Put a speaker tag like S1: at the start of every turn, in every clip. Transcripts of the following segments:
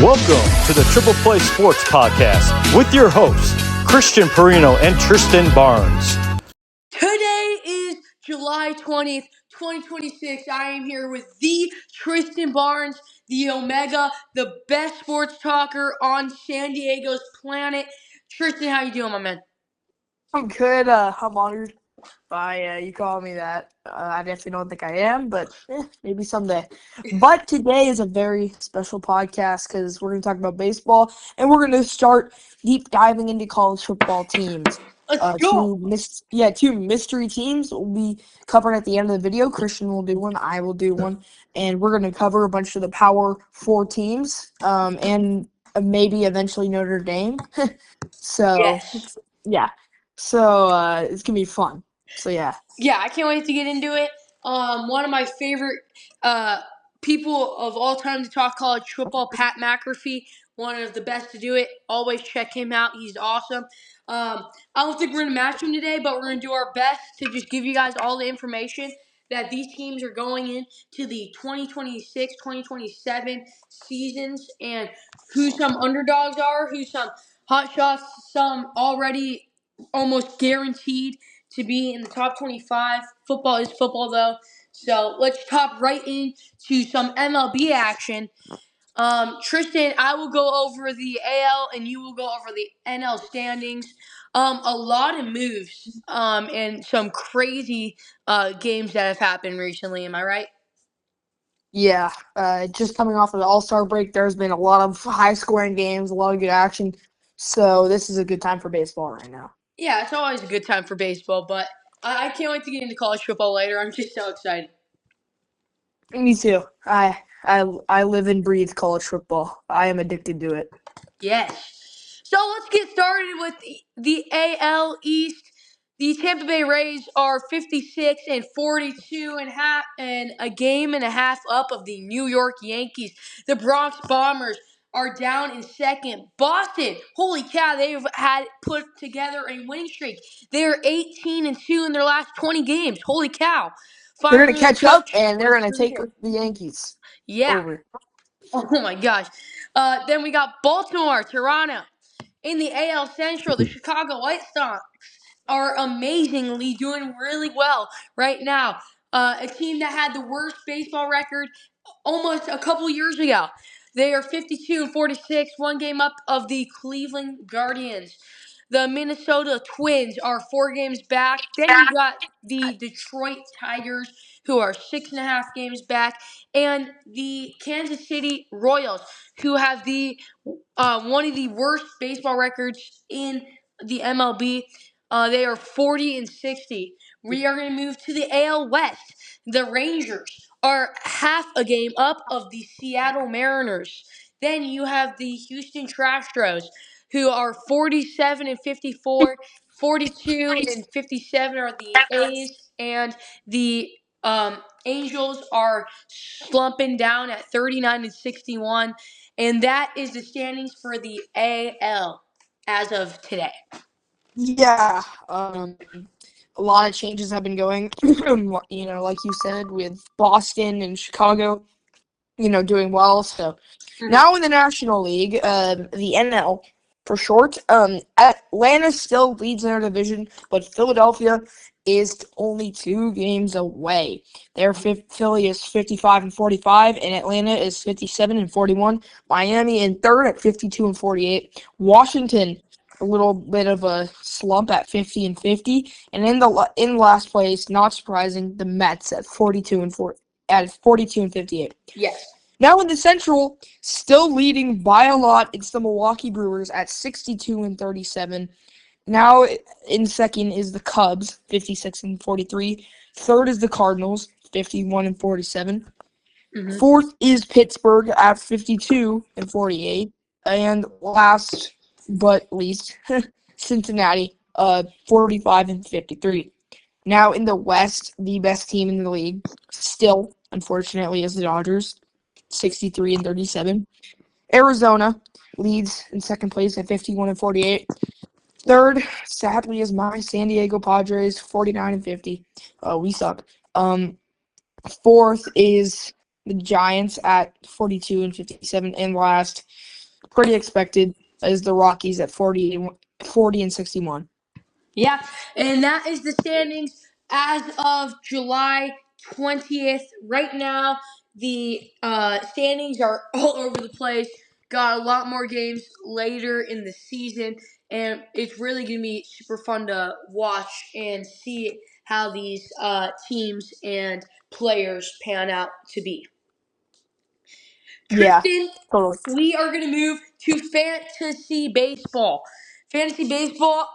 S1: Welcome to the Triple Play Sports Podcast with your hosts, Christian Perino and Tristan Barnes.
S2: Today is July 20th, 2026. I am here with the Tristan Barnes, the Omega, the best sports talker on San Diego's planet. Tristan, how you doing, my man?
S3: I'm good. I'm honored by you calling me that. I definitely don't think I am, but maybe someday. But today is a very special podcast because we're going to talk about baseball, and we're going to start deep diving into college football teams.
S2: Let's go.
S3: Two mystery teams will be covered at the end of the video. Christian will do one, I will do one, and we're going to cover a bunch of the Power 4 teams, and maybe eventually Notre Dame. So,
S2: Yes.
S3: yeah. So it's gonna be fun. So yeah.
S2: Yeah, I can't wait to get into it. One of my favorite people of all time to talk college football, Pat McAfee, one of the best to do it. Always check him out. He's awesome. I don't think we're going to match him today, but we're going to do our best to just give you guys all the information that these teams are going into the 2026-2027 seasons and who some underdogs are, who some hot shots, some already almost guaranteed to be in the top 25. Football is football, though. So let's hop right into some MLB action. Tristan, I will go over the AL and you will go over the NL standings. A lot of moves and some crazy games that have happened recently. Am I right?
S3: Yeah. Just coming off of the All-Star break, there's been a lot of high-scoring games, a lot of good action. So this is a good time for baseball right now.
S2: Yeah, it's always a good time for baseball, but I can't wait to get into college football later. I'm just so excited.
S3: Me too. I live and breathe college football. I am addicted to it.
S2: Yes. So let's get started with the AL East. The Tampa Bay Rays are 56 and 42 and a game and a half up of the New York Yankees. The Bronx Bombers are down in second. Boston, holy cow, they've had put together a winning streak. They're 18 and 2 in their last 20 games. Holy cow.
S3: They're going to catch up, and they're going to
S2: What's
S3: take
S2: here?
S3: the Yankees
S2: Yeah.
S3: over.
S2: Oh my gosh. Then we got Baltimore, Toronto. In the AL Central, the Chicago White Sox are amazingly doing really well right now. A team that had the worst baseball record almost a couple years ago. They are 52 and 46, one game up of the Cleveland Guardians. The Minnesota Twins are 4 games back. Then you got the Detroit Tigers, who are 6.5 games back, and the Kansas City Royals, who have the one of the worst baseball records in the MLB. They are 40 and 60. We are going to move to the AL West. The Rangers are half a game up of the Seattle Mariners. Then you have the Houston Astros, who are 47 and 54. 42 and 57 are the A's, and the Angels are slumping down at 39 and 61. And that is the standings for the AL as of today.
S3: Yeah. A lot of changes have been going, like you said, with Boston and Chicago, doing well. So now in the National League, the NL for short, Atlanta still leads in their division, but Philadelphia is only 2 games away. Philly is 55 and 45, and Atlanta is 57 and 41. Miami in third at 52 and 48. Washington, a little bit of a slump at 50 and 50, and in last place, not surprising, the Mets at 42 and 58.
S2: Yes.
S3: Now in the Central, still leading by a lot, it's the Milwaukee Brewers at 62 and 37. Now in second is the Cubs, 56 and 43. Third is the Cardinals, 51 and 47.
S2: Mm-hmm.
S3: Fourth is Pittsburgh at 52 and 48. And last but least, Cincinnati, 45 and 53. Now in the West, the best team in the league, still, unfortunately, is the Dodgers, 63 and 37. Arizona leads in second place at 51 and 48. Third, sadly, is my San Diego Padres, 49 and 50. We suck. Fourth is the Giants at 42 and 57. And last, pretty expected as the Rockies at 40 and 61.
S2: Yeah, and that is the standings as of July 20th. Right now, the standings are all over the place. Got a lot more games later in the season, and it's really going to be super fun to watch and see how these teams and players pan out to be.
S3: Yeah,
S2: Tristan,
S3: totally.
S2: we are going to move to fantasy baseball. Fantasy baseball,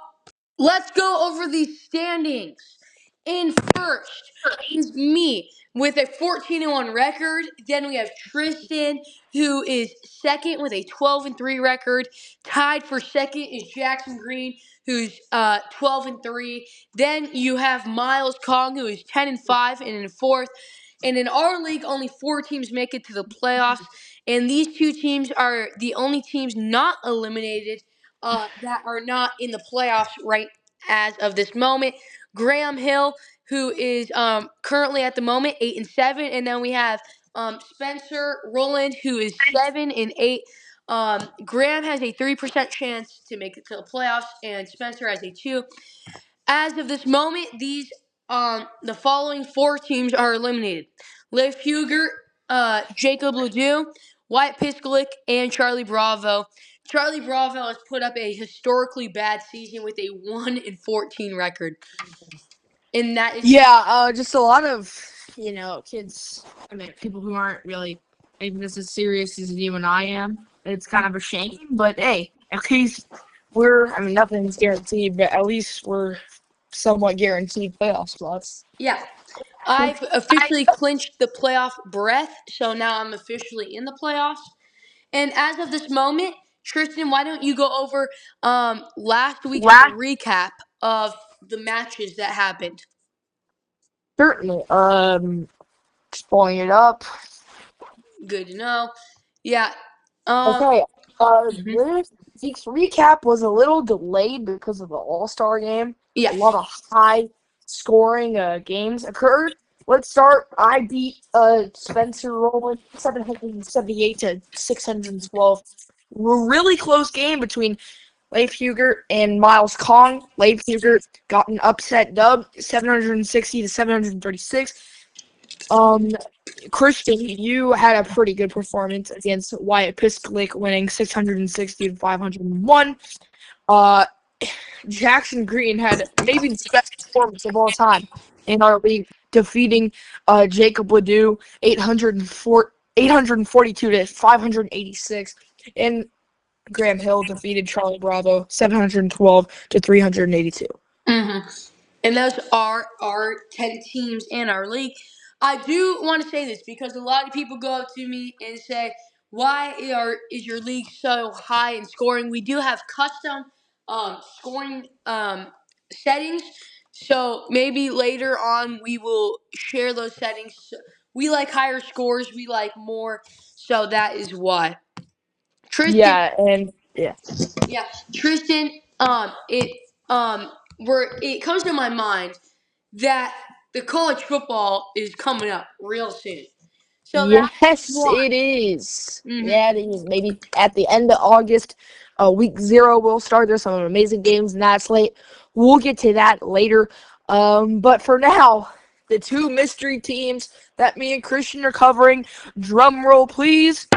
S2: let's go over the standings. In first is me with a 14-1 record. Then we have Tristan, who is second with a 12-3 record. Tied for second is Jackson Green, who's 12-3. Then you have Miles Kong, who is 10-5, and in fourth. And in our league, only 4 teams make it to the playoffs, and these 2 teams are the only teams not eliminated that are not in the playoffs right as of this moment. Graham Hill, who is currently at the moment 8-7, and then we have Spencer Rowland, who is 7-8. Graham has a 3% chance to make it to the playoffs, and Spencer has a 2. As of this moment, the following 4 teams are eliminated: Leif Hugert, Jacob Ledoux, Wyatt Piskalik, and Charlie Bravo. Charlie Bravo has put up a historically bad season with a 1-14 record. And that is
S3: Just a lot of, kids, people who aren't really even as serious as you and I am. It's kind of a shame, but hey, at least nothing's guaranteed, but at least we're somewhat guaranteed playoff spots.
S2: yeah. I've officially clinched the playoff berth, so now I'm officially in the playoffs. And as of this moment, Tristan, why don't you go over last week's recap of the matches that happened?
S3: Certainly. Just pulling it up.
S2: Good to know. Yeah.
S3: Okay.
S2: Mhm.
S3: This week's recap was a little delayed because of the All-Star game.
S2: Yeah.
S3: A lot of high scoring games occurred. Let's start. I beat Spencer Rowland 778 to 612. Really close game between Leif Hugert and Miles Kong. Leif Hugert got an upset dub, 760 to 736. Christian, you had a pretty good performance against Wyatt Piskalik, winning 660 to 501. Jackson Green had maybe the best performance of all time in our league, defeating Jacob Ledoux 842 to 586. And Graham Hill defeated Charlie Bravo 712 to 382.
S2: Mm-hmm. And those are our 10 teams in our league. I do want to say this because a lot of people go up to me and say, why is your league so high in scoring? We do have custom scoring settings. So maybe later on we will share those settings. We like higher scores. We like more. So that is why. Tristan,
S3: Yeah.
S2: Tristan, where it comes to my mind that the college football is coming up real soon. So that's
S3: Yes,
S2: why.
S3: it is.
S2: Mm-hmm.
S3: Yeah, it is. Maybe at the end of August, week 0 will start. There's some amazing games in that slate. We'll get to that later. But for now, the 2 mystery teams that me and Christian are covering, drum roll please.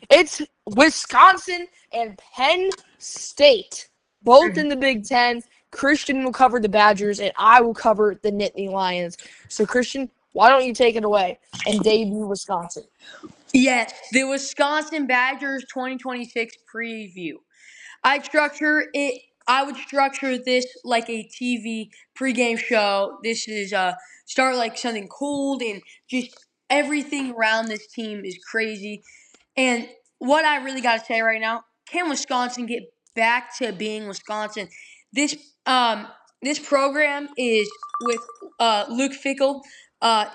S3: It's Wisconsin and Penn State, both in the Big Ten. Christian will cover the Badgers, and I will cover the Nittany Lions. So, Christian, why don't you take it away and debut Wisconsin?
S2: Yes, the Wisconsin Badgers 2026 preview. I would structure this like a TV pregame show. This is start like something cold and just everything around this team is crazy. And what I really got to say right now, can Wisconsin get back to being Wisconsin? This um this program is with Luke Fickle.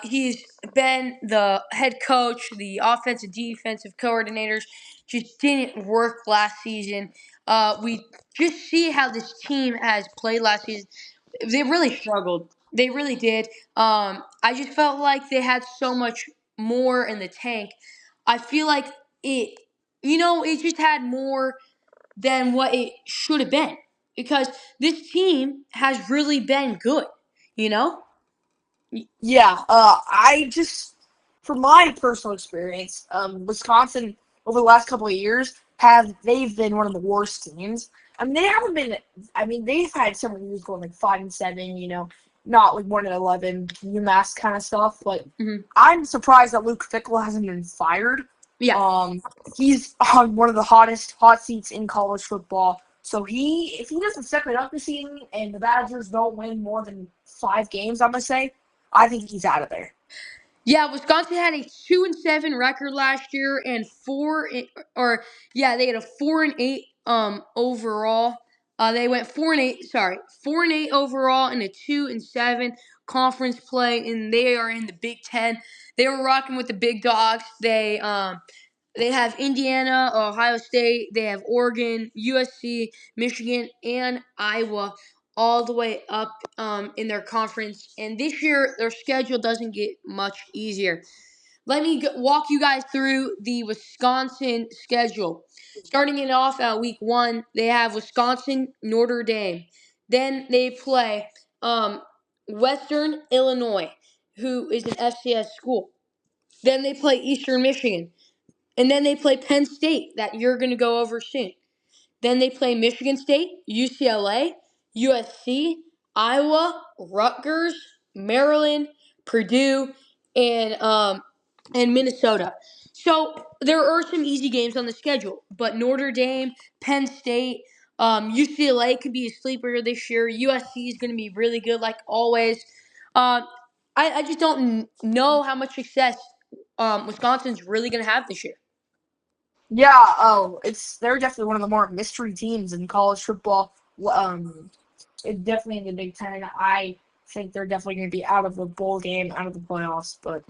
S2: He's been the head coach, the offensive defensive coordinators. Just didn't work last season. We just see how this team has played last season. They really struggled. They really did. I just felt like they had so much more in the tank. I feel like it it just had more than what it should have been because this team has really been good. You know?
S3: Yeah, from my personal experience, Wisconsin over the last couple of years they've been one of the worst teams. I mean, they haven't been. I mean, they've had several years going like 5-7. Not like 1-11 UMass kind of stuff. But
S2: Mm-hmm.
S3: I'm surprised that Luke Fickell hasn't been fired.
S2: Yeah.
S3: He's on one of the hottest hot seats in college football. So if he doesn't step it up this season and the Badgers don't win more than 5 games, I'm gonna say, I think he's out of there.
S2: Yeah, Wisconsin had a 2-7 record last year and they had a 4-8 overall. They went 4-8. Sorry, 4-8 overall and a 2-7 conference play, and they are in the Big Ten. They were rocking with the big dogs. They have Indiana, Ohio State, they have Oregon, USC, Michigan, and Iowa all the way up in their conference. And this year, their schedule doesn't get much easier. Let me walk you guys through the Wisconsin schedule. Starting it off at week 1, they have Wisconsin, Notre Dame. Then they play Western Illinois, who is an FCS school. Then they play Eastern Michigan. And then they play Penn State, that you're going to go over soon. Then they play Michigan State, UCLA, USC, Iowa, Rutgers, Maryland, Purdue, and Minnesota. So there are some easy games on the schedule, but Notre Dame, Penn State, UCLA could be a sleeper this year. USC is going to be really good, like always. I just don't know how much success Wisconsin's really going to have this year.
S3: Yeah, they're definitely one of the more mystery teams in college football. It's definitely in the Big Ten. I think they're definitely going to be out of the bowl game, out of the playoffs, but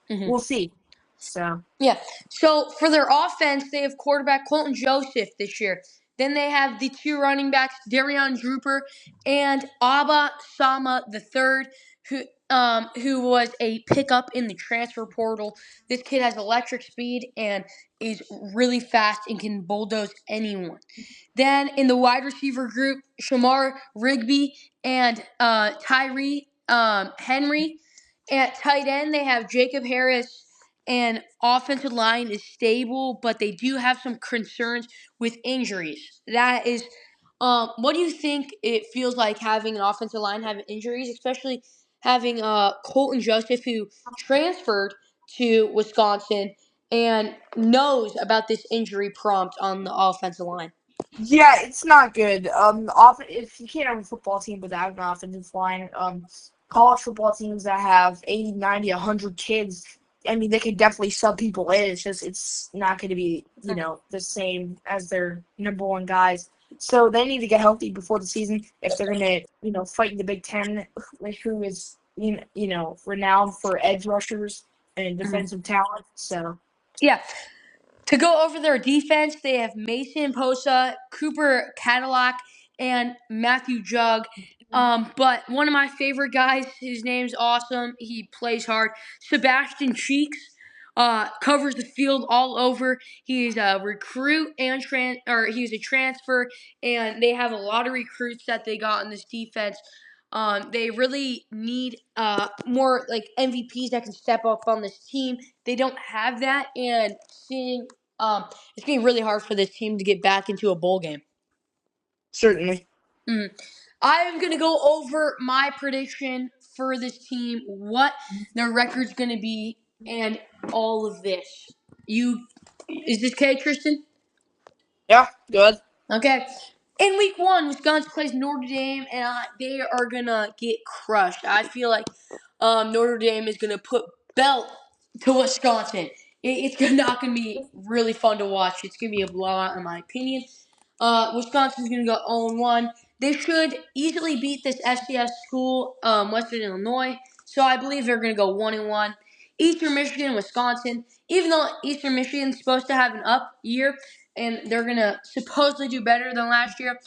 S3: we'll see. So
S2: yeah. So for their offense, they have quarterback Colton Joseph this year. Then they have the 2 running backs, Darion Drooper and Abba Sama III, who was a pickup in the transfer portal. This kid has electric speed and is really fast and can bulldoze anyone. Then in the wide receiver group, Shamar Rigby and Tyree Henry. At tight end, they have Jacob Harris, and offensive line is stable, but they do have some concerns with injuries. That is, what do you think it feels like having an offensive line have injuries, especially having Colton Joseph, who transferred to Wisconsin and knows about this injury prompt on the offensive line?
S3: yeah, it's not good. If you can't have a football team without an offensive line, college football teams that have 80, 90, 100 kids, I mean, they could definitely sub people in. It's not going to be, the same as their number one guys. So they need to get healthy before the season if they're going to, fight in the Big Ten, like who is, renowned for edge rushers and defensive talent. So
S2: Yeah. To go over their defense, they have Mason Posa, Cooper Cadillac, and Matthew Jug. But one of my favorite guys, his name's awesome. He plays hard. Sebastian Cheeks covers the field all over. He's a recruit and he's a transfer, and they have a lot of recruits that they got in this defense. They really need more like MVPs that can step up on this team. They don't have that, and it's getting really hard for this team to get back into a bowl game.
S3: certainly.
S2: I'm going to go over my prediction for this team, what their record's going to be, and all of this. Is this okay, Tristan?
S3: Yeah, good.
S2: Okay. In week 1, Wisconsin plays Notre Dame, and they are going to get crushed. I feel like Notre Dame is going to put belt to Wisconsin. It's not going to be really fun to watch. It's going to be a blowout, in my opinion. Wisconsin's going to go 0-1. They should easily beat this FCS school, Western Illinois. So I believe they're going to go 1-1. Eastern Michigan, Wisconsin. Even though Eastern Michigan's supposed to have an up year, and they're going to supposedly do better than last year,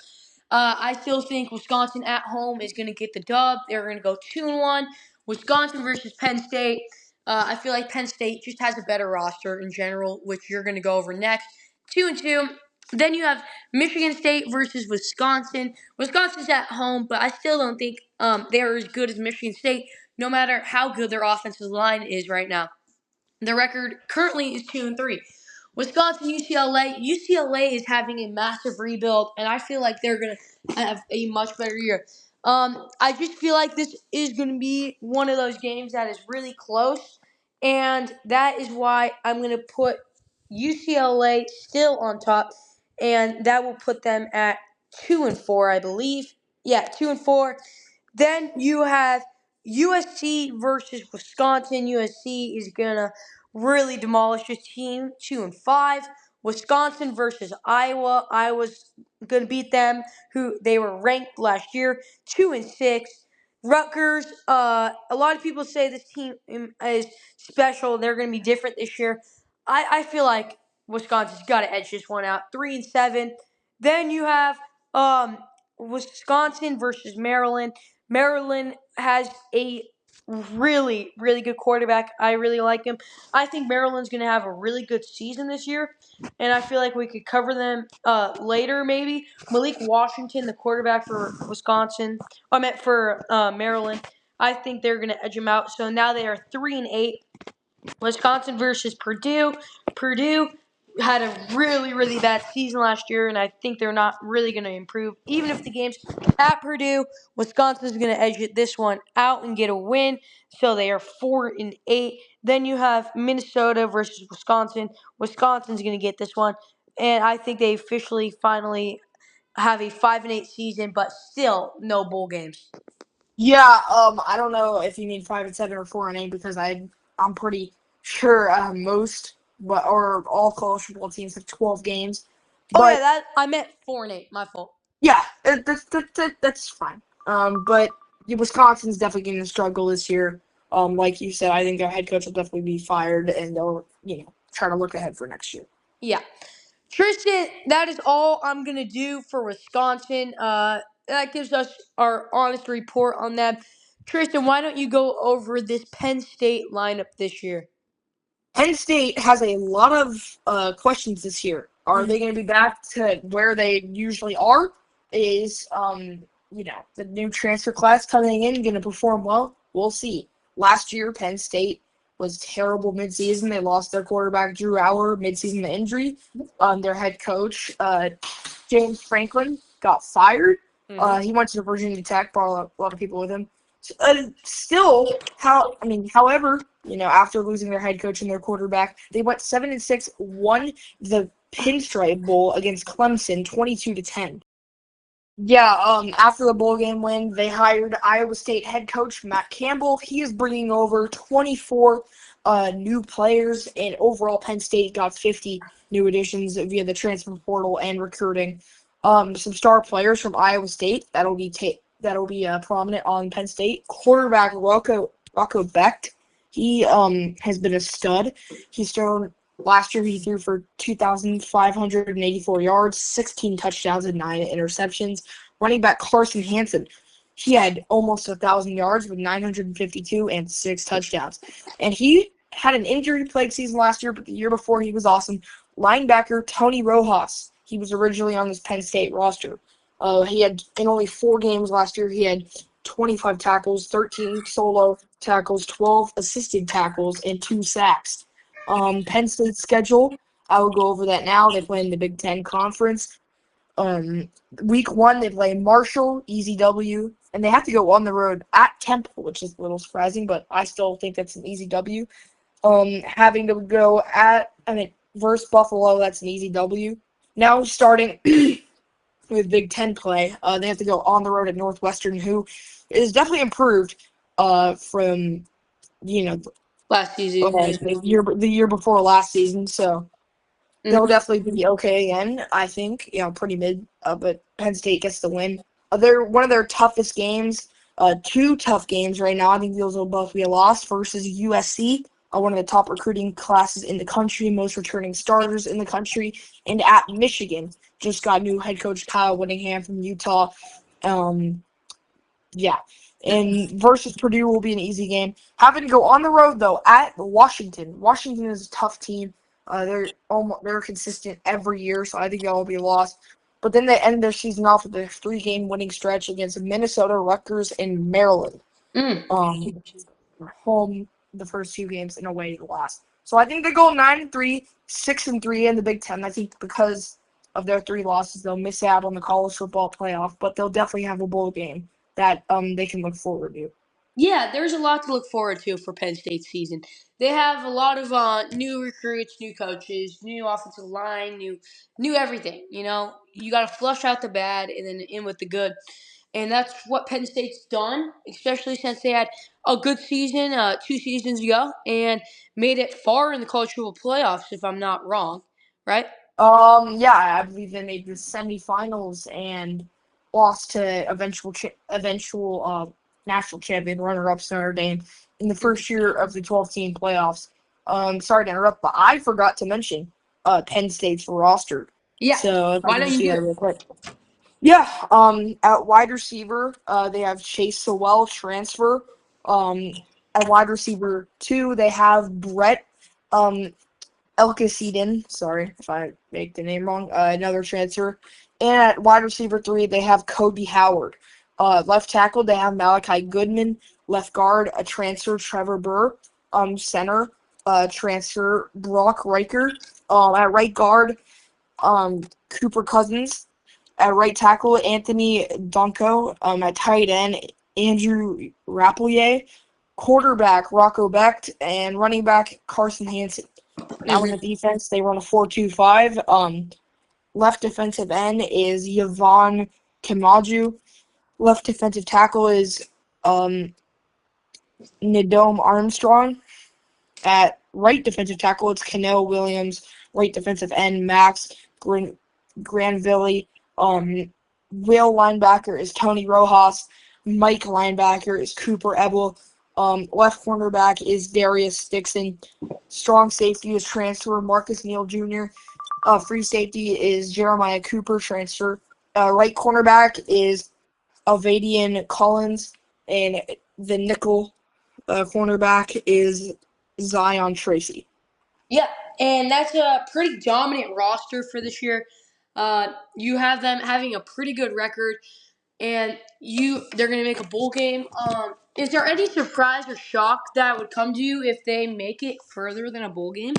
S2: I still think Wisconsin at home is going to get the dub. They're going to go 2-1. Wisconsin versus Penn State. I feel like Penn State just has a better roster in general, which you're going to go over next. 2-2. Then you have Michigan State versus Wisconsin. Wisconsin's at home, but I still don't think they're as good as Michigan State, no matter how good their offensive line is right now. The record currently is 2-3. Wisconsin, UCLA. UCLA is having a massive rebuild, and I feel like they're gonna have a much better year. I just feel like this is gonna be one of those games that is really close, and that is why I'm gonna put UCLA still on top, and that will put them at 2-4, I believe. Yeah, 2-4. Then you have USC versus Wisconsin. USC is gonna really demolish this team. 2-5. Wisconsin versus Iowa. Iowa's gonna beat them, who they were ranked last year. 2-6. Rutgers. A lot of people say this team is special. They're gonna be different this year. I feel like Wisconsin's got to edge this one out. 3-7. Then you have Wisconsin versus Maryland. Maryland has a really, really good quarterback. I really like him. I think Maryland's going to have a really good season this year, and I feel like we could cover them later maybe. Malik Washington, the quarterback for Wisconsin, I meant for Maryland. I think they're going to edge them out. So now they are 3-8. Wisconsin versus Purdue. Purdue had a really, really bad season last year, and I think they're not really going to improve. Even if the game's at Purdue, Wisconsin's going to edge this one out and get a win. So they are 4-8. Then you have Minnesota versus Wisconsin. Wisconsin's going to get this one, and I think they officially, finally have a 5-8 season, but still no bowl games.
S3: Yeah, I don't know if you mean 5-7 or 4-8 because I'm pretty sure most or all college football teams have 12 games.
S2: Oh yeah,
S3: But
S2: that I meant 4-8. My fault.
S3: yeah, that's fine. But Wisconsin's definitely going to struggle this year. Like you said, I think their head coach will definitely be fired, and they'll try to look ahead for next year.
S2: Yeah. Tristan, that is all I'm going to do for Wisconsin. That gives us our honest report on them. Tristan, why don't you go over this Penn State lineup this year?
S3: Penn State has a lot of questions this year. Are they going to be back to where they usually are? Is the new transfer class coming in going to perform well? We'll see. Last year, Penn State was terrible midseason. They lost their quarterback Drew Auer midseason to injury. Their head coach James Franklin got fired. He went to Virginia Tech. Brought a lot of people with him. However, after losing their head coach and their quarterback, they went 7-6, won the Pinstripe Bowl against Clemson, 22-10. Yeah, after the bowl game win, they hired Iowa State head coach Matt Campbell. He is bringing over 24 new players, and overall Penn State got 50 new additions via the transfer portal and recruiting. Some star players from Iowa State that'll be prominent on Penn State. Quarterback Rocco Becht. He has been a stud. He's thrown last year. He threw for 2,584 yards, 16 touchdowns, and 9 interceptions. Running back Carson Hansen. He had almost 1,000 yards with 952 and 6 touchdowns. And he had an injury-plagued season last year, but the year before he was awesome. Linebacker Tony Rojas. He was originally on this Penn State roster. He had, in only 4 games last year, he had 25 tackles, 13 solo tackles, 12 assisted tackles, and 2 sacks. Penn State's schedule, I will go over that now. They play in the Big Ten Conference. Week 1, they play Marshall, easy W, and they have to go on the road at Temple, which is a little surprising, but I still think that's an easy W. Having to go versus Buffalo, that's an easy W. Now starting with Big Ten play, they have to go on the road at Northwestern, who is definitely improved from
S2: Last season.
S3: the year before last season. So they'll definitely be okay again. I think pretty mid, but Penn State gets the win. They're one of their toughest games. 2 tough games right now. I think those will both be a loss versus USC. One of the top recruiting classes in the country, most returning starters in the country, and at Michigan. Just got new head coach Kyle Whittingham from Utah. And versus Purdue will be an easy game. Having to go on the road, though, at Washington. Washington is a tough team. They're consistent every year, so I think that will be lost. But then they end their season off with a 3-game winning stretch against Minnesota, Rutgers, and Maryland.
S2: Mm.
S3: Home the first 2 games and away the last. So I think they go 9-3, 6-3 in the Big Ten. I think because of their 3 losses, they'll miss out on the college football playoff, but they'll definitely have a bowl game that they can look forward to.
S2: Yeah, there's a lot to look forward to for Penn State's season. They have a lot of new recruits, new coaches, new offensive line, new everything. You know, you got to flush out the bad and then in with the good, and that's what Penn State's done. Especially since they had a good season 2 seasons ago and made it far in the college football playoffs. If I'm not wrong, right?
S3: Yeah, I believe they made the semifinals and lost to eventual national champion runner-up Notre Dame in the first year of the 12-team playoffs. Sorry to interrupt, but I forgot to mention Penn State's roster.
S2: Yeah.
S3: So if I
S2: Why
S3: can
S2: don't
S3: just
S2: you
S3: do
S2: do
S3: that
S2: it?
S3: real quick. Yeah, at wide receiver, they have Chase Sowell transfer. At wide receiver 2, they have Brett Elkisiden, sorry if I make the name wrong, another transfer. And at wide receiver 3, they have Cody Howard. Left tackle, they have Malachi Goodman. Left guard, a transfer, Trevor Burr. Center, transfer, Brock Riker. At right guard, Cooper Cousins. At right tackle, Anthony Donko. At tight end, Andrew Rapplier. Quarterback, Rocco Becht. And running back, Carson Hansen. Now in the defense, they run a 4-2-5. Left defensive end is Yvonne Kimaju. Left defensive tackle is Nadome Armstrong. At right defensive tackle, it's Cano Williams. Right defensive end, Max Granville. Will linebacker is Tony Rojas. Mike linebacker is Cooper Ebel. Left cornerback is Darius Dixon. Strong safety is transfer Marcus Neal Jr. Free safety is Jeremiah Cooper, transfer. Right cornerback is Alvadian Collins. And the nickel cornerback is Zion Tracy.
S2: Yeah, and that's a pretty dominant roster for this year. You have them having a pretty good record, and they're going to make a bowl game. Is there any surprise or shock that would come to you if they make it further than a bowl game?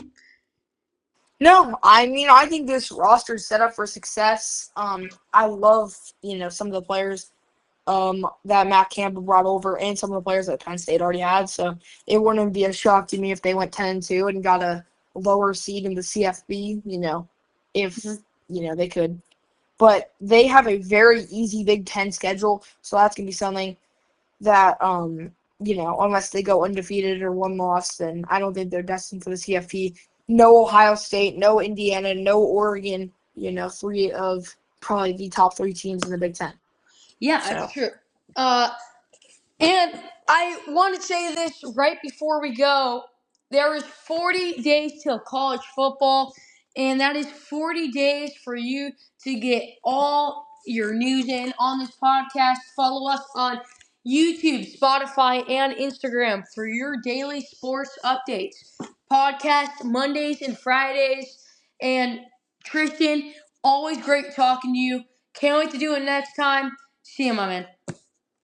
S3: No, I mean, I think this roster is set up for success. I love, some of the players that Matt Campbell brought over and some of the players that Penn State already had. So it wouldn't be a shock to me if they went 10-2 and got a lower seed in the CFB, if, they could. But they have a very easy Big Ten schedule, so that's going to be something that, unless they go undefeated or one loss, then I don't think they're destined for the CFP. No Ohio State, no Indiana, no Oregon, 3 of probably the top 3 teams in the Big Ten.
S2: Yeah, that's true. And I want to say this right before we go. There is 40 days till college football, and that is 40 days for you to get all your news in on this podcast. Follow us on YouTube, Spotify, and Instagram for your daily sports updates. Podcast Mondays and Fridays. And Tristan, always great talking to you. Can't wait to do it next time. See you, my man.